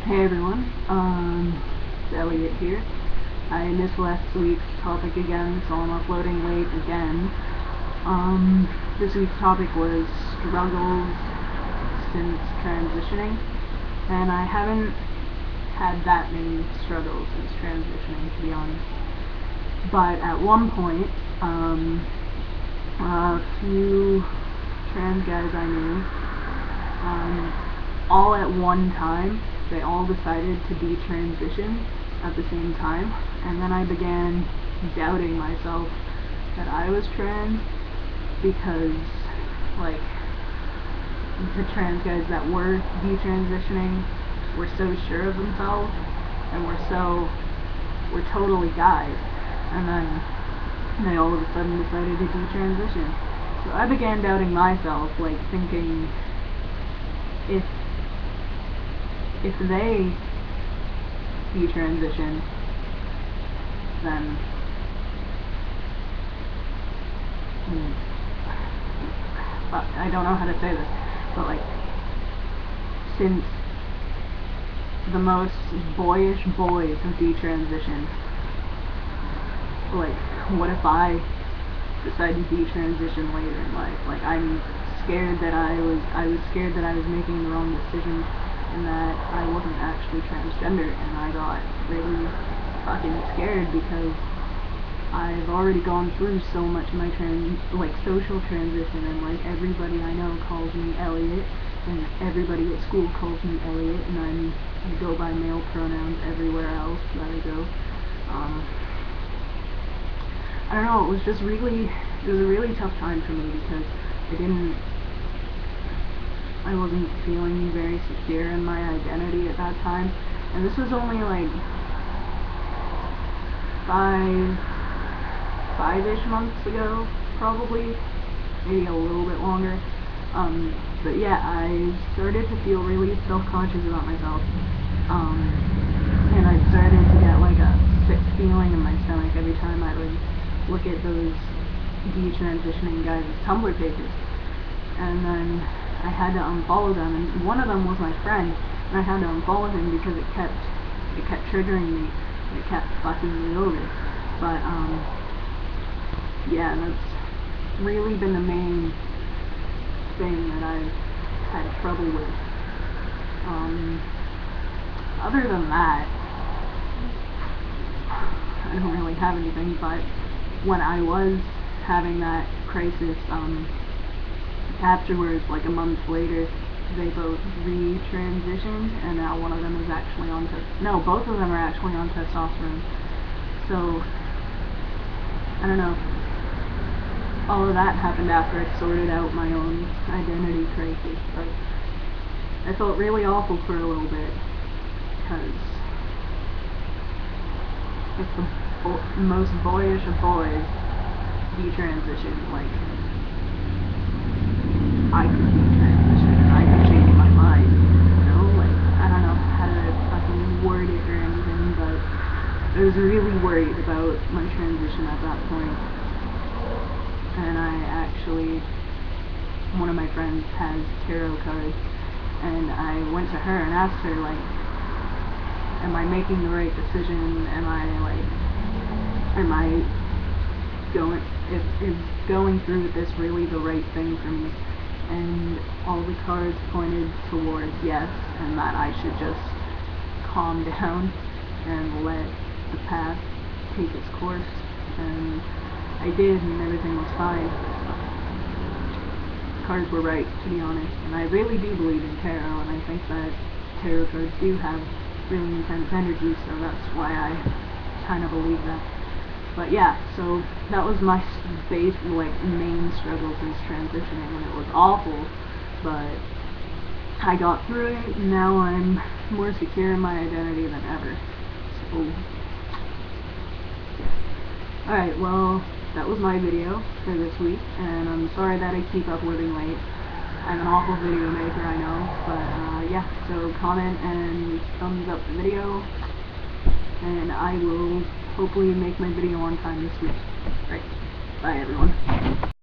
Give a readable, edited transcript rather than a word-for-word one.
Hey everyone, it's Elliott here. I missed last week's topic again, so I'm uploading late again. This week's topic was struggles since transitioning, and I haven't had that many struggles since transitioning, to be honest. But at one point, a few trans guys I knew, all at one time, they all decided to detransition at the same time, and then I began doubting myself that I was trans, because like the trans guys that were detransitioning were so sure of themselves and were totally guys, and then they all of a sudden decided to detransition. So I began doubting myself, like thinking, if they detransition, then I don't know how to say this, but like, since the most boyish boys have detransitioned, like, what if I decide to detransition later in life? Like, I'm scared that I was scared that I was making the wrong decision and that I wasn't actually transgender, and I got really fucking scared because I've already gone through so much of my social transition, and like everybody I know calls me Elliott, and everybody at school calls me Elliott, and I go by male pronouns everywhere else that I go. I don't know, it was a really tough time for me because I wasn't feeling very secure in my identity at that time, and this was only like five-ish months ago, probably, maybe a little bit longer. But yeah, I started to feel really self-conscious about myself, and I started to get like a sick feeling in my stomach every time I would look at those detransitioning guys' Tumblr pages, and then I had to unfollow them, and one of them was my friend, and I had to unfollow him because it kept triggering me, and it kept fucking me over. But yeah, that's really been the main thing that I've had trouble with. Other than that, I don't really have anything, but when I was having that crisis, afterwards, like a month later, they both re-transitioned, and now one of them is actually on both of them are actually on testosterone. So, I don't know. All of that happened after I sorted out my own identity crisis, but I felt really awful for a little bit, because if the most boyish of boys detransition, like, I could detransition, and I could change my mind, you know? Like, I don't know how to fucking word it or anything, but I was really worried about my transition at that point. And one of my friends has tarot cards, and I went to her and asked her, like, am I making the right decision? Is going through with this really the right thing for me? And all the cards pointed towards yes, and that I should just calm down and let the path take its course, and I did, and everything was fine. The cards were right, to be honest, and I really do believe in tarot, and I think that tarot cards do have really intense energy, so that's why I kind of believe that. But yeah, so that was my main struggle since transitioning, and it was awful, but I got through it, and now I'm more secure in my identity than ever. So yeah. Alright, well, that was my video for this week, and I'm sorry that I keep uploading late. I'm an awful video maker, I know, but yeah, so comment and thumbs up the video, and I will hopefully make my video on time this week. Right, bye everyone.